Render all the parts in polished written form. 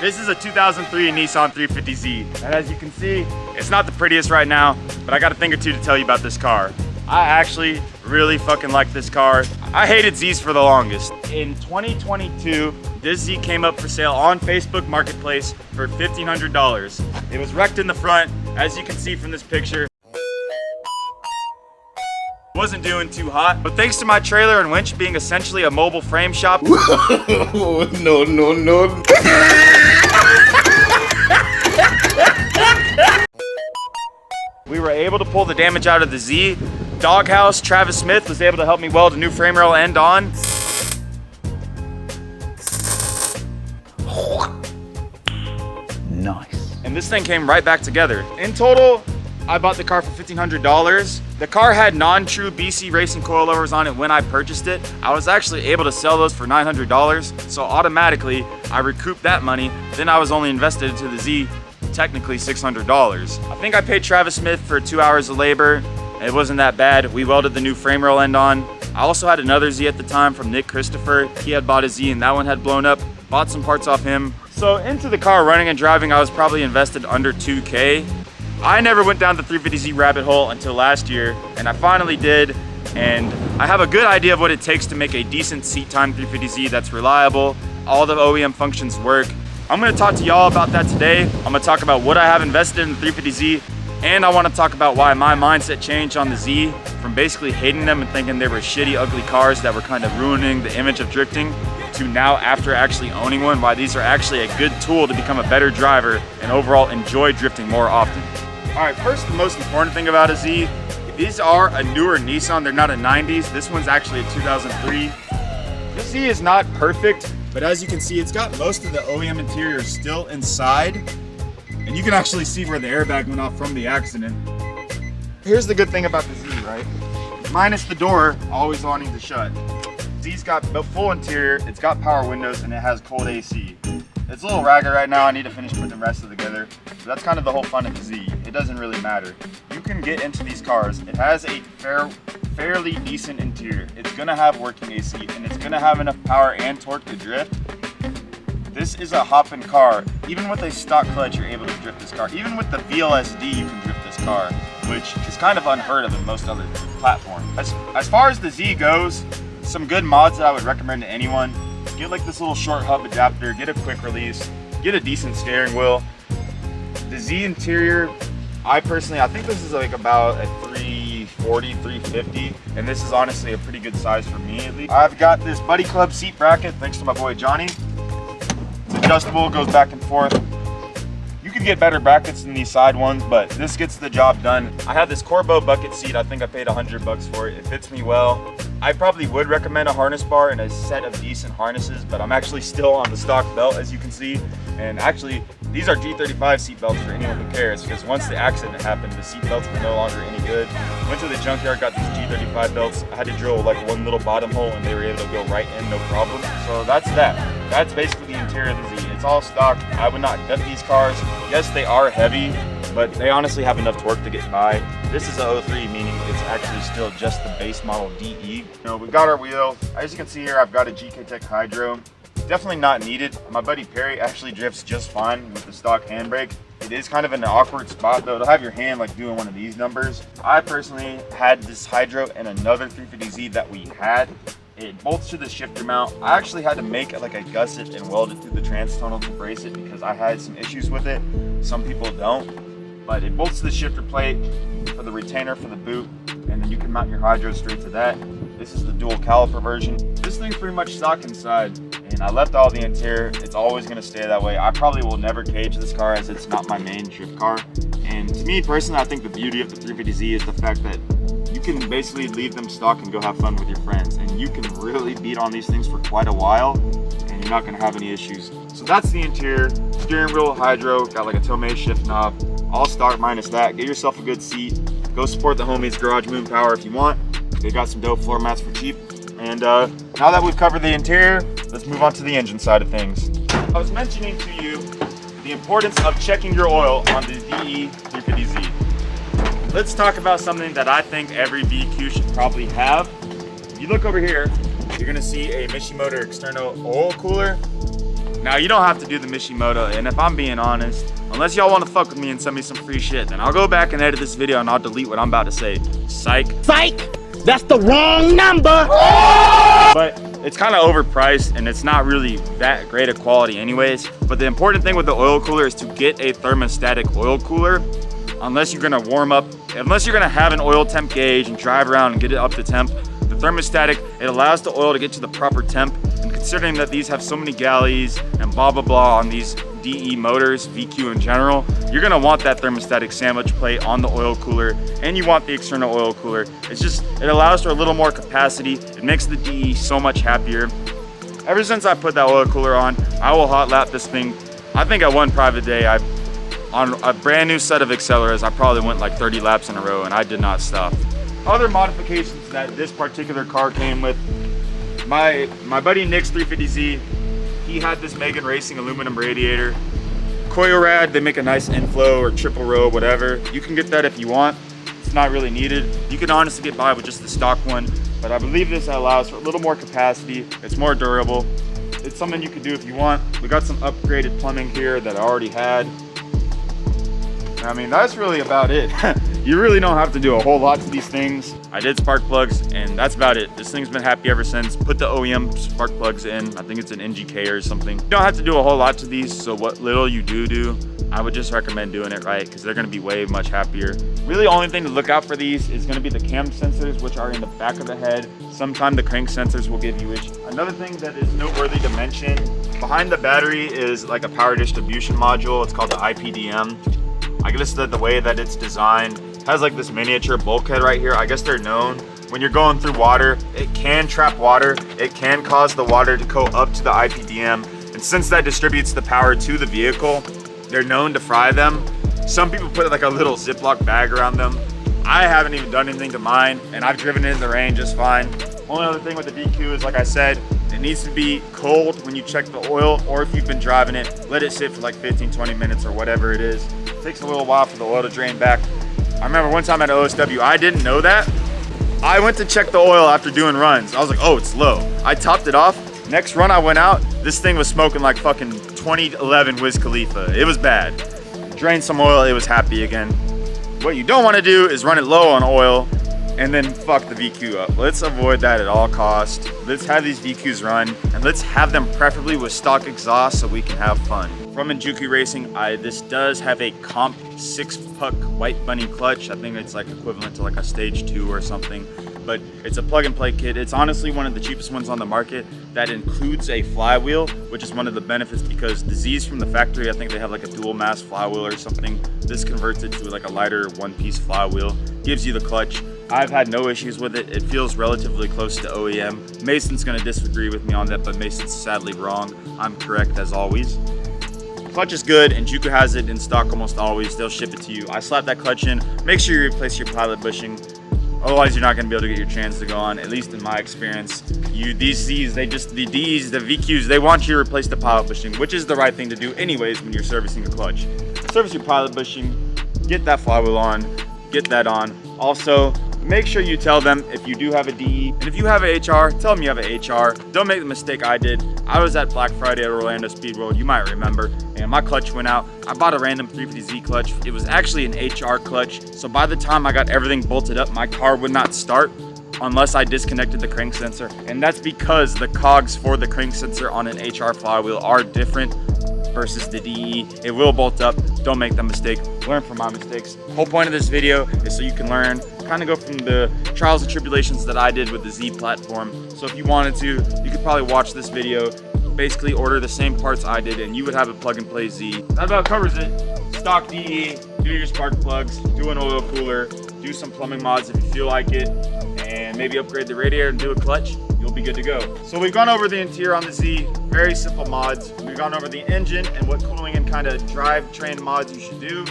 This is a 2003 Nissan 350Z, and as you can see, it's not the prettiest right now, but I got a thing or two to tell you about this car. I actually really fucking like this car. I hated Zs for the longest. In 2022, this Z came up for sale on Facebook Marketplace for $1,500. It was wrecked in the front, as you can see from this picture. Wasn't doing too hot, but thanks to my trailer and winch being essentially a mobile frame shop. No. We were able to pull the damage out of the Z. Doghouse, Travis Smith was able to help me weld a new frame rail end on. Nice. And this thing came right back together. In total, I bought the car for $1,500. The car had non-true BC racing coilovers on it when I purchased it. I was actually able to sell those for $900, so automatically I recouped that money. Then I was only invested into the Z, technically $600. I think I paid Travis Smith for 2 hours of labor. It wasn't that bad. We welded the new frame rail end on. I also had another Z at the time from Nick Christopher. He had bought a Z and that one had blown up. Bought some parts off him. So into the car running and driving, I was probably invested under $2K. I never went down the 350Z rabbit hole until last year, and I finally did, and I have a good idea of what it takes to make a decent seat time 350Z that's reliable. All the OEM functions work. I'm gonna talk to y'all about that today. I'm gonna talk about what I have invested in the 350Z, and I wanna talk about why my mindset changed on the Z from basically hating them and thinking they were shitty, ugly cars that were kind of ruining the image of drifting, to now, after actually owning one, why these are actually a good tool to become a better driver and overall enjoy drifting more often. All right, first, the most important thing about a Z, these are a newer Nissan. They're not a 90s. This one's actually a 2003. This Z is not perfect, but as you can see, it's got most of the OEM interior still inside, and you can actually see where the airbag went off from the accident. Here's the good thing about the Z, right? Minus the door always wanting to shut. Z's got the full interior, it's got power windows, and it has cold AC. It's a little ragged right now. I need to finish putting the rest of it together. So that's kind of the whole fun of the Z. It doesn't really matter. You can get into these cars. It has a fairly decent interior. It's gonna have working AC, and it's gonna have enough power and torque to drift. This is a hopping car. Even with a stock clutch, you're able to drift this car. Even with the VLSD, you can drift this car, which is kind of unheard of in most other platforms. As far as the Z goes, some good mods that I would recommend to anyone. Get like this little short hub adapter, get a quick release, get a decent steering wheel. The Z interior, I think this is like about a 340, 350, and this is honestly a pretty good size for me at least. I've got this Buddy Club seat bracket, thanks to my boy Johnny. It's adjustable, goes back and forth. You could get better brackets than these side ones, but this gets the job done. I have this Corbeau bucket seat. I think I paid $100 for it. It fits me well. I probably would recommend a harness bar and a set of decent harnesses, but I'm actually still on the stock belt, as you can see. And actually, these are G35 seat belts for anyone who cares, because once the accident happened, the seat belts were no longer any good. Went to the junkyard, got these G35 belts. I had to drill like one little bottom hole, and they were able to go right in, no problem. So that's that. That's basically the interior of the Z. It's all stock. I would not gut these cars. Yes, they are heavy, but they honestly have enough torque to get by. This is a 03, meaning it's actually still just the base model DE. You know, we've got our wheels. As you can see here, I've got a GKTECH Hydro. Definitely not needed. My buddy Perry actually drifts just fine with the stock handbrake. It is kind of in an awkward spot though, to have your hand like doing one of these numbers. I personally had this Hydro and another 350Z that we had. It bolts to the shifter mount. I actually had to make it like a gusset and weld it through the trans tunnel to brace it because I had some issues with it. Some people don't, but it bolts to the shifter plate for the retainer for the boot, and then you can mount your Hydro straight to that. This is the dual caliper version. This thing's pretty much stock inside, and I left all the interior. It's always gonna stay that way. I probably will never cage this car as it's not my main drift car. And to me personally, I think the beauty of the 350Z is the fact that you can basically leave them stock and go have fun with your friends, and you can really beat on these things for quite a while and you're not going to have any issues. So that's the interior. Steering wheel Hydro, got like a Tomei shift knob, all stock minus that. Get yourself a good seat. Go support the homies Garage Moon Power if you want. They got some dope floor mats for cheap. And now that we've covered the interior, let's move on to the engine side of things. I was mentioning to you the importance of checking your oil on the DE 350Z. Let's talk about something that I think every VQ should probably have. If you look over here, you're gonna see a Mishimoto external oil cooler. Now, you don't have to do the Mishimoto, and if I'm being honest, unless y'all want to fuck with me and send me some free shit, then I'll go back and edit this video and I'll delete what I'm about to say. Psych. Psych! That's the wrong number! But it's kind of overpriced and it's not really that great of quality anyways. But the important thing with the oil cooler is to get a thermostatic oil cooler. Unless you're gonna warm up, unless you're gonna have an oil temp gauge and drive around and get it up to temp, the thermostatic, it allows the oil to get to the proper temp. And considering that these have so many galleys and blah, blah, blah on these DE motors, VQ in general, you're gonna want that thermostatic sandwich plate on the oil cooler, and you want the external oil cooler. It's just, it allows for a little more capacity. It makes the DE so much happier. Ever since I put that oil cooler on, I will hot lap this thing. I think at one private day, on a brand new set of accelerators, I probably went like 30 laps in a row and I did not stop. Other modifications that this particular car came with, my buddy Nick's 350Z, he had this Megan Racing aluminum radiator. Coilrad, they make a nice inflow or triple row, whatever. You can get that if you want. It's not really needed. You can honestly get by with just the stock one, but I believe this allows for a little more capacity. It's more durable. It's something you can do if you want. We got some upgraded plumbing here that I already had. I mean, that's really about it. You really don't have to do a whole lot to these things. I did spark plugs and that's about it. This thing's been happy ever since. Put the OEM spark plugs in. I think it's an NGK or something. You don't have to do a whole lot to these, so what little you do, I would just recommend doing it right because they're gonna be way much happier. Really, only thing to look out for these is gonna be the cam sensors, which are in the back of the head. Sometimes the crank sensors will give you issues. Another thing that is noteworthy to mention, behind the battery is like a power distribution module. It's called the IPDM. I guess that the way that it's designed has like this miniature bulkhead right here. I guess they're known when you're going through water, it can trap water. It can cause the water to go up to the IPDM. And since that distributes the power to the vehicle, they're known to fry them. Some people put like a little Ziploc bag around them. I haven't even done anything to mine and I've driven it in the rain just fine. Only other thing with the VQ is, like I said, it needs to be cold when you check the oil, or if you've been driving it, let it sit for like 15-20 minutes or whatever it is. It takes a little while for the oil to drain back. I remember one time at OSW, I didn't know that. I went to check the oil after doing runs. I was like, oh, it's low. I topped it off. Next run I went out, this thing was smoking like fucking 2011 Wiz Khalifa. It was bad. Drained some oil, it was happy again. What you don't want to do is run it low on oil and then fuck the VQ up. Let's avoid that at all costs. Let's have these VQs run and let's have them preferably with stock exhaust so we can have fun. From NGK Racing, this does have a comp 6-puck white bunny clutch. I think it's like equivalent to like a stage 2 or something, but it's a plug and play kit. It's honestly one of the cheapest ones on the market that includes a flywheel, which is one of the benefits because the Z's from the factory, I think they have like a dual mass flywheel or something. This converts it to like a lighter one-piece flywheel, gives you the clutch. I've had no issues with it. It feels relatively close to OEM. Mason's gonna disagree with me on that, but Mason's sadly wrong. I'm correct as always. Clutch is good and NGK has it in stock almost always. They'll ship it to you. I slap that clutch in. Make sure you replace your pilot bushing. Otherwise, you're not gonna be able to get your trans to go on, at least in my experience. These Z's, the D's, the VQs, they want you to replace the pilot bushing, which is the right thing to do anyways when you're servicing a clutch. Service your pilot bushing, get that flywheel on, get that on. Also, make sure you tell them if you do have a DE, and if you have a HR, tell them you have a HR. Don't make the mistake I did. I was at Black Friday at Orlando Speed World, you might remember, and my clutch went out. I bought a random 350Z clutch. It was actually an HR clutch, so by the time I got everything bolted up, my car would not start unless I disconnected the crank sensor, and that's because the cogs for the crank sensor on an HR flywheel are different versus the DE. It will bolt up. Don't make that mistake. Learn from my mistakes. The whole point of this video is so you can learn, kind of go from the trials and tribulations that I did with the Z platform. So if you wanted to, you could probably watch this video, basically order the same parts I did, and you would have a plug and play Z. That about covers it. Stock DE, do your spark plugs, do an oil cooler, do some plumbing mods if you feel like it, and maybe upgrade the radiator and do a clutch. You'll be good to go. So we've gone over the interior on the Z, very simple mods. We've gone over the engine and what cooling and kind of drivetrain mods you should do.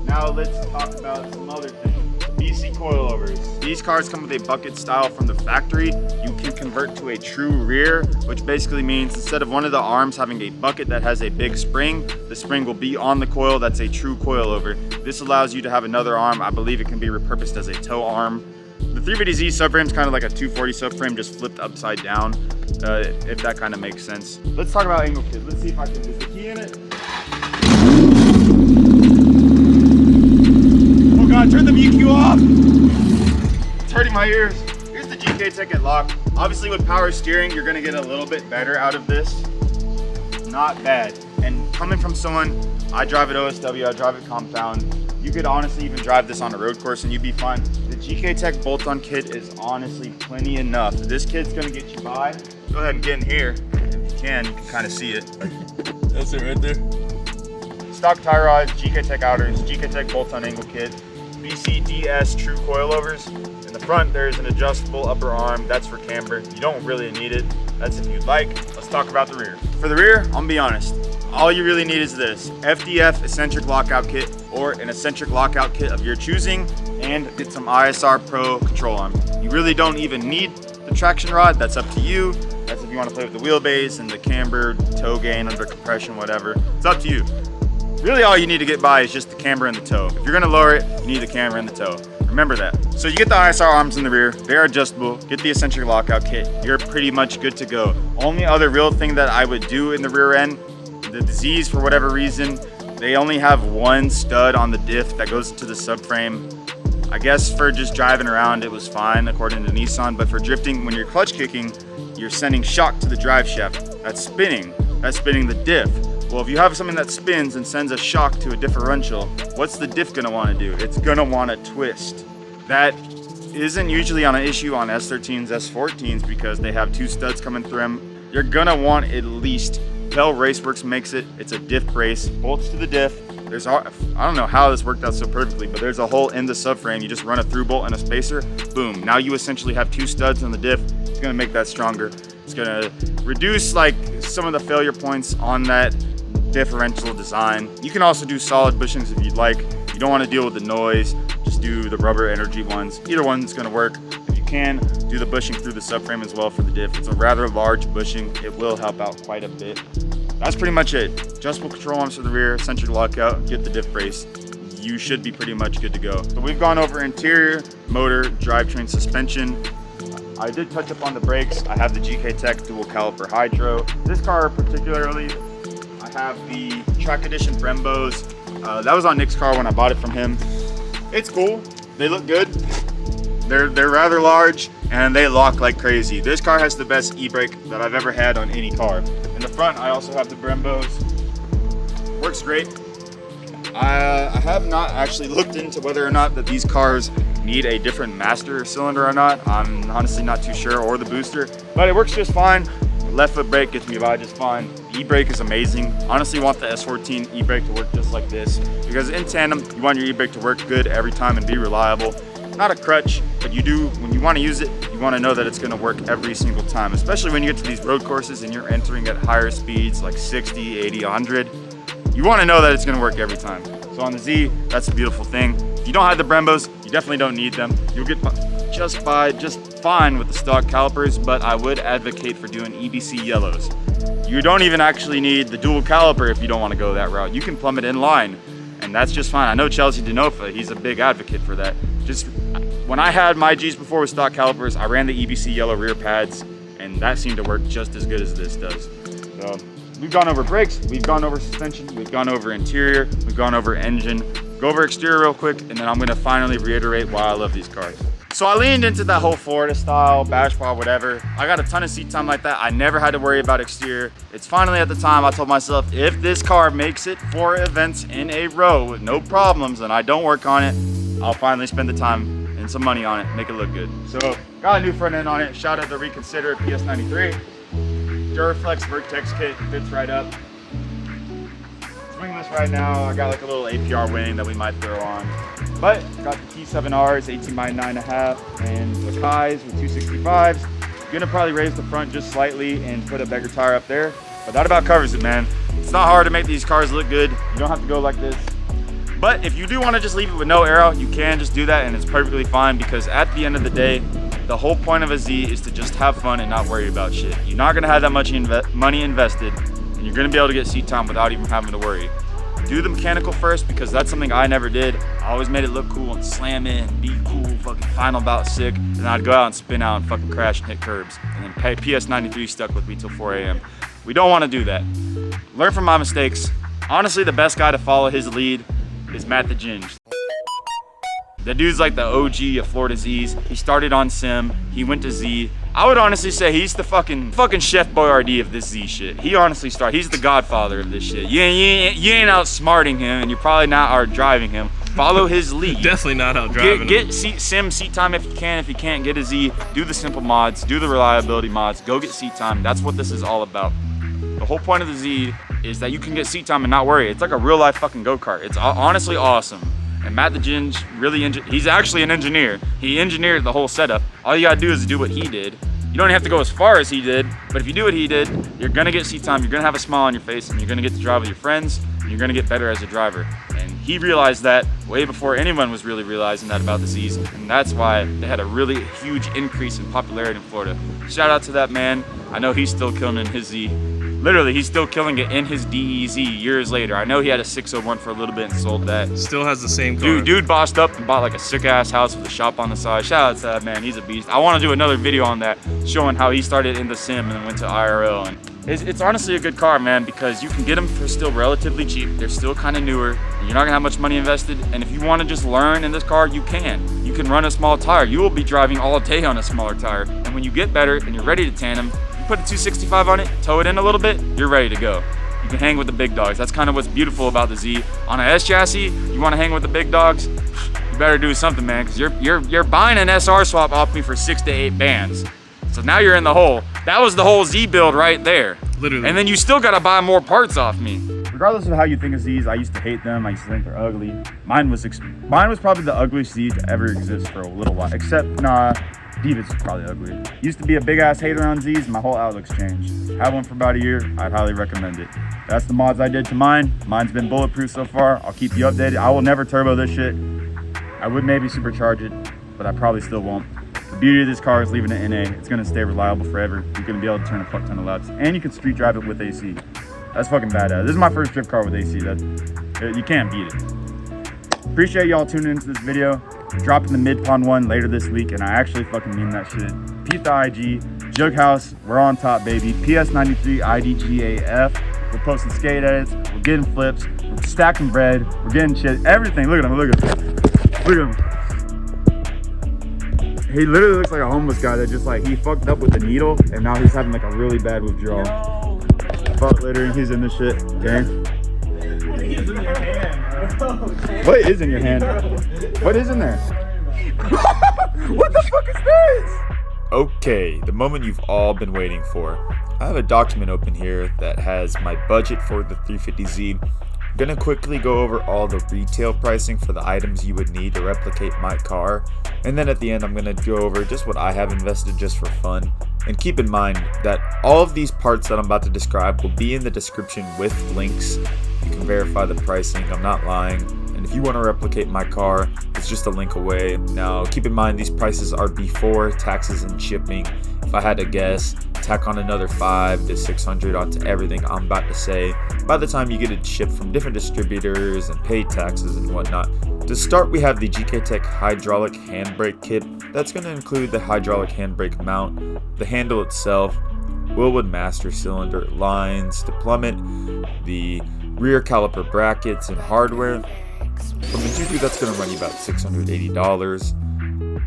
Now let's talk about some other things. BC coilovers. These cars come with a bucket style from the factory. You can convert to a true rear, which basically means instead of one of the arms having a bucket that has a big spring, the spring will be on the coil. That's a true coilover. This allows you to have another arm. I believe it can be repurposed as a tow arm. The 350Z subframe is kind of like a 240 subframe, just flipped upside down. if that kind of makes sense. Let's talk about angle kit. Let's see if I can, is the key in it? Oh God, turn the VQ off. It's hurting my ears. Here's the GKTECH lock. Obviously with power steering, you're gonna get a little bit better out of this. Not bad. And coming from someone, I drive at OSW, I drive at Compound. You could honestly even drive this on a road course and you'd be fine. The GKTECH bolt-on kit is honestly plenty enough. This kit's gonna get you by. Go ahead and get in here. If you can kind of see it. That's it right there. Stock tie rods, GKTECH outers, GKTECH bolt-on angle kit, BCDS True Coilovers. In the front, there's an adjustable upper arm. That's for camber. You don't really need it. That's if you'd like. Let's talk about the rear. For the rear, I'm gonna be honest. All you really need is this FDF eccentric lockout kit or an eccentric lockout kit of your choosing, and get some ISR Pro control arm. You really don't even need the traction rod. That's up to you. That's if you want to play with the wheelbase and the camber, toe gain, under compression, whatever. It's up to you. Really all you need to get by is just the camber and the toe. If you're gonna lower it, you need the camber and the toe. Remember that. So you get the ISR arms in the rear, they're adjustable, get the eccentric lockout kit, you're pretty much good to go. Only other real thing that I would do in the rear end, the Z's for whatever reason, they only have one stud on the diff that goes into the subframe. I guess for just driving around it was fine according to Nissan, but for drifting, when you're clutch kicking, you're sending shock to the drive shaft. That's spinning the diff. Well, if you have something that spins and sends a shock to a differential, what's the diff gonna wanna do? It's gonna wanna twist. That isn't usually on an issue on S13s, S14s because they have two studs coming through them. You're gonna want at least, Bell Raceworks makes it, it's a diff brace, bolts to the diff. There's, I don't know how this worked out so perfectly, but there's a hole in the subframe. You just run a through bolt and a spacer, boom. Now you essentially have two studs on the diff. It's gonna make that stronger. It's gonna reduce like some of the failure points on that differential design. You can also do solid bushings if you'd like. You don't want to deal with the noise, just do the rubber energy ones. Either one's going to work. If you can, do the bushing through the subframe as well for the diff. It's a rather large bushing. It will help out quite a bit. That's pretty much it. Adjustable control arms for the rear, eccentric lockout, get the diff brace. You should be pretty much good to go. So we've gone over interior, motor, drivetrain, suspension. I did touch up on the brakes. I have the GKTECH dual caliper hydro. This car particularly, I have the track edition brembos. That was on Nick's car when I bought it from him. It's cool. They look good. They're rather large and they lock like crazy. This car has the best e-brake that I've ever had on any car. In the front, I also have the brembos. Works great. I have not actually looked into whether or not that these cars need a different master cylinder or not. I'm honestly not too sure, or the booster, but it works just fine. Left foot brake gets me by just fine. The e-brake is amazing. Honestly want the S14 e-brake to work just like this, because in tandem, you want your e-brake to work good every time and be reliable. Not a crutch, but you do, when you want to use it, you want to know that it's going to work every single time, especially when you get to these road courses and you're entering at higher speeds like 60, 80, 100. You want to know that it's going to work every time. So on the Z, that's a beautiful thing. If you don't have the brembos, you definitely don't need them. You'll get just fine with the stock calipers, but I would advocate for doing EBC yellows. You don't even actually need the dual caliper if you don't want to go that route. You can plumb it in line, and that's just fine. I know Chelsea Denofa, he's a big advocate for that. Just when I had my G's before with stock calipers, I ran the EBC yellow rear pads, and that seemed to work just as good as this does. So we've gone over brakes, we've gone over suspension, we've gone over interior, we've gone over engine. Go over exterior real quick, and then I'm gonna finally reiterate why I love these cars. So I leaned into that whole Florida style, bash bar, whatever. I got a ton of seat time like that. I never had to worry about exterior. It's finally at the time I told myself, if this car makes it 4 events in a row with no problems and I don't work on it, I'll finally spend the time and some money on it, make it look good. So got a new front end on it. Shout out to Reconsider PS93. Duraflex Vertex kit, fits right up. Swing this right now. I got like a little APR wing that we might throw on. But got the T7Rs, 18x9.5, and the Kais with 265s. Gonna probably raise the front just slightly and put a bigger tire up there. But that about covers it, man. It's not hard to make these cars look good. You don't have to go like this. But if you do want to just leave it with no aero, you can just do that, and it's perfectly fine, because at the end of the day, the whole point of a Z is to just have fun and not worry about shit. You're not gonna have that much money invested, and you're gonna be able to get seat time without even having to worry. do the mechanical first, because that's something I never did. I always made it look cool and slam it and be cool, fucking final bout sick. And then I'd go out and spin out and fucking crash and hit curbs. And then PS93 stuck with me till 4 a.m. We don't want to do that. Learn from my mistakes. Honestly, the best guy to follow his lead is Matt the Ginge. The dude's like the OG of Florida Z's. He started on Sim, he went to Z. I would honestly say he's the fucking Chef Boyardee of this Z shit. He honestly started, he's the godfather of this shit. You ain't outsmarting him, and you're probably not out driving him. Follow his lead. Definitely not out driving him. Get Sim seat time if you can. If you can't, get a Z. Do the simple mods, do the reliability mods, go get seat time. That's what this is all about. The whole point of the Z is that you can get seat time and not worry. It's like a real life fucking go-kart. It's honestly awesome. And Matt the Ginge really, he's actually an engineer. He engineered the whole setup. All you gotta do is do what he did. You don't have to go as far as he did, but if you do what he did, you're gonna get seat time, you're gonna have a smile on your face, and you're gonna get to drive with your friends, and you're gonna get better as a driver. And he realized that way before anyone was really realizing that about the Z's, and that's why they had a really huge increase in popularity in Florida. Shout out to that man. I know he's still killing in his Z. Literally, he's still killing it in his DEZ years later. I know he had a 601 for a little bit and sold that. Still has the same car. Dude bossed up and bought like a sick ass house with a shop on the side. Shout out to that man, he's a beast. I want to do another video on that, showing how he started in the sim and then went to IRL. And it's honestly a good car, man, because you can get them for still relatively cheap. They're still kind of newer, and you're not gonna have much money invested. And if you want to just learn in this car, you can. You can run a small tire. You will be driving all day on a smaller tire. And when you get better and you're ready to tandem, put a 265 on it, tow it in a little bit, you're ready to go. You can hang with the big dogs. That's kind of what's beautiful about the Z. On an S chassis, you want to hang with the big dogs, you better do something, man, because you're buying an SR swap off me for 6 to 8 bands. So now you're in the hole. That was the whole Z build right there. Literally. And then you still gotta buy more parts off me. Regardless of how you think of Z's, I used to hate them. I used to think they're ugly. Mine was probably the ugliest Z to ever exist for a little while. Except, nah, Divas is probably ugly. Used to be a big ass hater on Z's, and my whole outlook's changed. Had one for about a year, I'd highly recommend it. That's the mods I did to mine. Mine's been bulletproof so far. I'll keep you updated. I will never turbo this shit. I would maybe supercharge it, but I probably still won't. The beauty of this car is leaving it NA. It's gonna stay reliable forever. You're gonna be able to turn a fuck ton of laps, and you can street drive it with AC. That's fucking badass. This is my first drift car with AC. You can't beat it. Appreciate y'all tuning into this video. Dropping the mid-pond one later this week, and I actually fucking mean that shit. Peep the IG, Jug House, we're on top, baby. PS93 IDGAF. We're posting skate edits, we're getting flips, we're stacking bread, we're getting shit, everything. Look at him, look at him. Look at him. He literally looks like a homeless guy that just like, he fucked up with the needle, and now he's having like a really bad withdrawal. Fuck littering, he's in this shit, gang. What is in your hand? What is in there? What the fuck is this? Okay, the moment you've all been waiting for. I have a document open here that has my budget for the 350Z. I'm gonna quickly go over all the retail pricing for the items you would need to replicate my car. And then at the end, I'm gonna go over just what I have invested just for fun. And keep in mind that all of these parts that I'm about to describe will be in the description with links. You can verify the pricing, I'm not lying. And if you want to replicate my car, it's just a link away. Now, keep in mind these prices are before taxes and shipping. If I had to guess, tack on another $500 to $600 onto everything I'm about to say. By the time you get it shipped from different distributors and pay taxes and whatnot. To start, we have the GKTECH hydraulic handbrake kit. That's going to include the hydraulic handbrake mount, the handle itself, Wilwood master cylinder lines to plummet, the rear caliper brackets and hardware. From the Juju, that's going to run you about $680.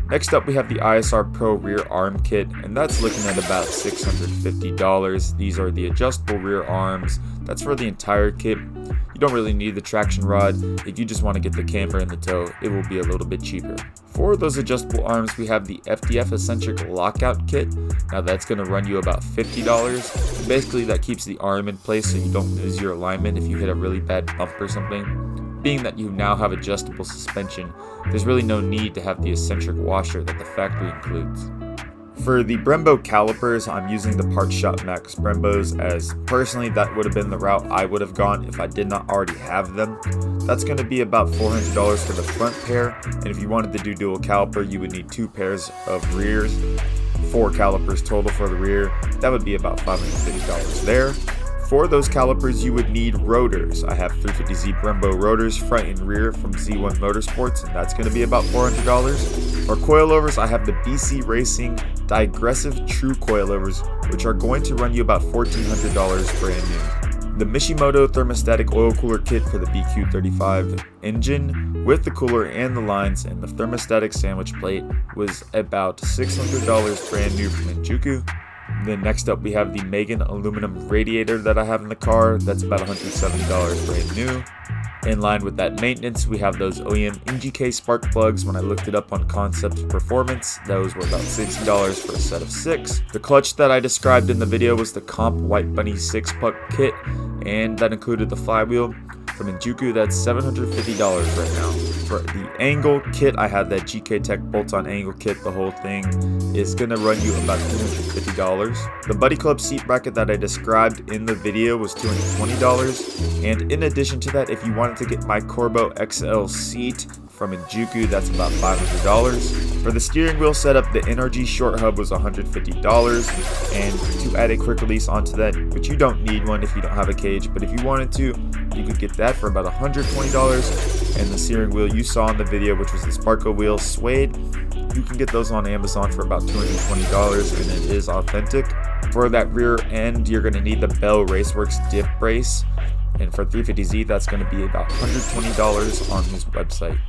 Next up, we have the ISR Pro rear arm kit, and that's looking at about $650. These are the adjustable rear arms. That's for the entire kit. You don't really need the traction rod. If you just want to get the camper in the tow, it will be a little bit cheaper. For those adjustable arms, we have the FDF eccentric lockout kit. Now that's going to run you about $50. Basically, that keeps the arm in place so you don't lose your alignment if you hit a really bad bump or something. Being that you now have adjustable suspension, there's really no need to have the eccentric washer that the factory includes. For the Brembo calipers, I'm using the Parts Shop Max Brembos, as personally that would have been the route I would have gone if I did not already have them. That's going to be about $400 for the front pair, and if you wanted to do dual caliper, you would need 2 pairs of rears, 4 calipers total for the rear. That would be about $550 there. For those calipers, you would need rotors. I have 350Z brembo rotors front and rear from Z1 Motorsports, and that's going to be about $400. For coilovers, I have the BC Racing digressive True Coilovers, which are going to run you about $1,400 brand new. The Mishimoto thermostatic oil cooler kit for the VQ35 engine with the cooler and the lines and the thermostatic sandwich plate was about $600 brand new from Shinjuku. Then next up we have the Megan aluminum radiator that I have in the car. That's about $107 brand new. In line with that maintenance, we have those OEM NGK spark plugs. When I looked it up on Concept Performance, those were about $60 for a set of 6. The clutch that I described in the video was the Comp White Bunny 6-puck kit, and that included the flywheel. From Shinjuku, that's $750 right now. For the angle kit, I had that GKTECH bolt-on angle kit. The whole thing is going to run you about $250. The Buddy Club seat bracket that I described in the video was $220. And in addition to that, if you wanted to get my Corbeau XL seat from Shinjuku, that's about $500. For the steering wheel setup, the NRG short hub was $150. And to add a quick release onto that, which you don't need one if you don't have a cage, but if you wanted to, you could get that for about $120. And the steering wheel you saw in the video, which was the Sparco wheel suede, you can get those on Amazon for about $220, and it is authentic. For that rear end, you're going to need the Bell Raceworks diff brace, and for 350Z, that's going to be about $120 on his website.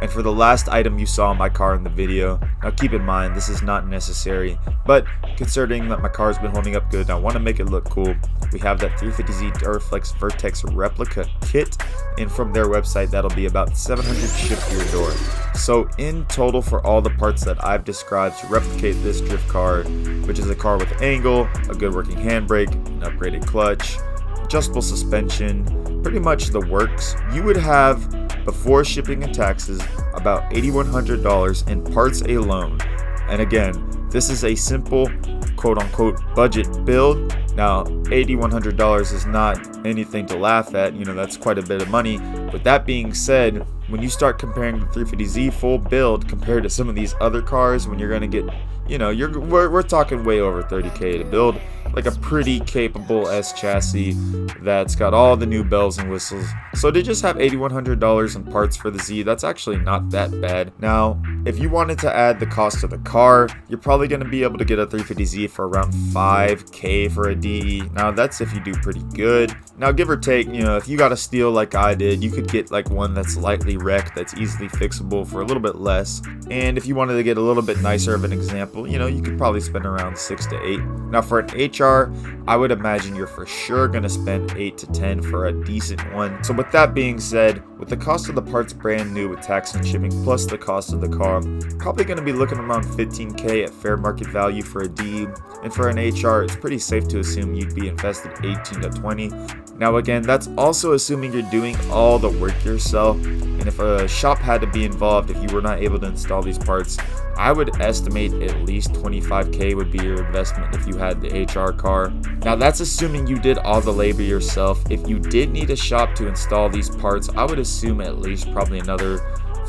And for the last item you saw in my car in the video, now keep in mind this is not necessary, but considering that my car's been holding up good and I want to make it look cool, we have that 350Z duraflex vertex replica kit, and from their website that'll be about $700 shipped to your door. So in total, for all the parts that I've described to replicate this drift car, which is a car with angle, a good working handbrake, an upgraded clutch, adjustable suspension, pretty much the works, you would have, before shipping and taxes, about $8,100 in parts alone. And again, this is a simple quote-unquote budget build. Now, $8,100 is not anything to laugh at, you know, that's quite a bit of money. With that being said, when you start comparing the 350Z full build compared to some of these other cars, when you're going to get, you know, we're talking way over $30K to build like a pretty capable S chassis that's got all the new bells and whistles. So to just have $8,100 in parts for the Z, that's actually not that bad. Now, if you wanted to add the cost of the car, you're probably going to be able to get a 350Z for around $5K for a DE. Now that's if you do pretty good. Now give or take, you know, if you got a steal like I did, you could get like one that's lightly wrecked, that's easily fixable for a little bit less. And if you wanted to get a little bit nicer of an example, you know, you could probably spend around 6 to 8. Now for an HR, I would imagine you're for sure going to spend 8 to 10 for a decent one. So with that being said, with the cost of the parts brand new with tax and shipping plus the cost of the car, probably going to be looking around 15K at fair market value for a D. And for an HR, it's pretty safe to assume you'd be invested 18 to 20. Now again, that's also assuming you're doing all the work yourself. And if a shop had to be involved, if you were not able to install these parts, I would estimate at least 25K would be your investment if you had the HR car. Now that's assuming you did all the labor yourself. If you did need a shop to install these parts, I would assume at least probably another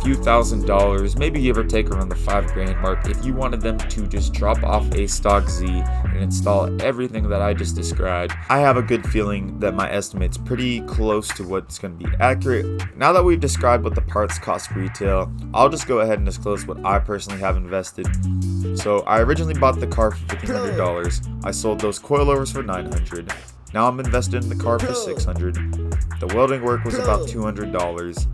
few $1,000s, maybe give or take around the $5,000 mark, if you wanted them to just drop off a stock Z and install everything that I just described. I have a good feeling that my estimate's pretty close to what's going to be accurate. Now that we've described what the parts cost retail, I'll just go ahead and disclose what I personally have invested. So I originally bought the car for $1,500. I sold those coilovers for $900. Now I'm invested in the car for $600. The welding work was about $200.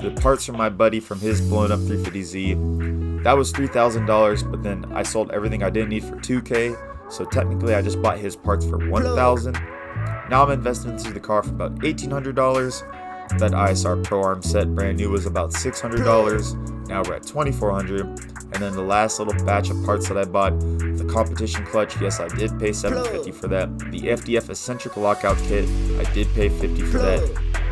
The parts from my buddy from his blown up 350Z, that was $3,000, but then I sold everything I didn't need for $2K, so technically I just bought his parts for $1,000. Now I'm invested into the car for about $1,800. That ISR Pro Arm set brand new was about $600. Now we're at $2,400. And then the last little batch of parts that I bought, the competition clutch, yes, I did pay $750 for that. The FDF eccentric lockout kit, I did pay $50 for that.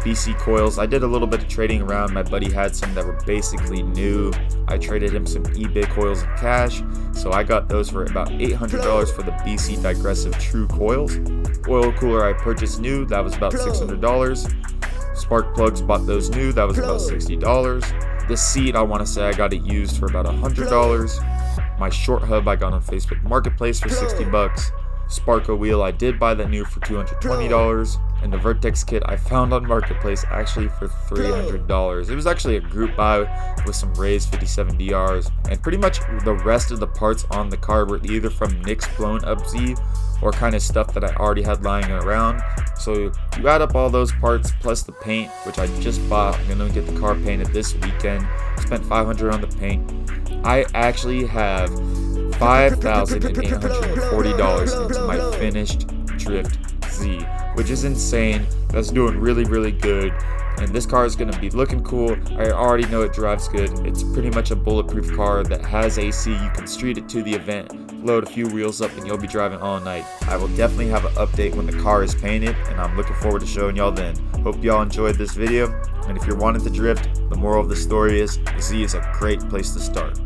BC coils, I did a little bit of trading around. My buddy had some that were basically new. I traded him some eBay coils in cash, so I got those for about $800 for the BC digressive True coils. Oil cooler I purchased new, that was about $600. Spark plugs, bought those new, that was about $60. This seat, I want to say I got it used for about $100. My short hub I got on Facebook Marketplace for $60. Sparco wheel I did buy that new for $220, and the Vertex kit I found on Marketplace actually for $300. It was actually a group buy with some Rays 57DRs, and pretty much the rest of the parts on the car were either from Nick's blown up Z or kind of stuff that I already had lying around. So you add up all those parts plus the paint, which I just bought. I'm gonna get the car painted this weekend. Spent $500 on the paint. I actually have $5,840 into my finished Drift Z, which is insane. That's doing really, really good. And this car is going to be looking cool. I already know it drives good. It's pretty much a bulletproof car that has AC. You can street it to the event, load a few wheels up, and you'll be driving all night. I will definitely have an update when the car is painted, and I'm looking forward to showing y'all then. Hope y'all enjoyed this video, and if you're wanting to drift, the moral of the story is Z is a great place to start.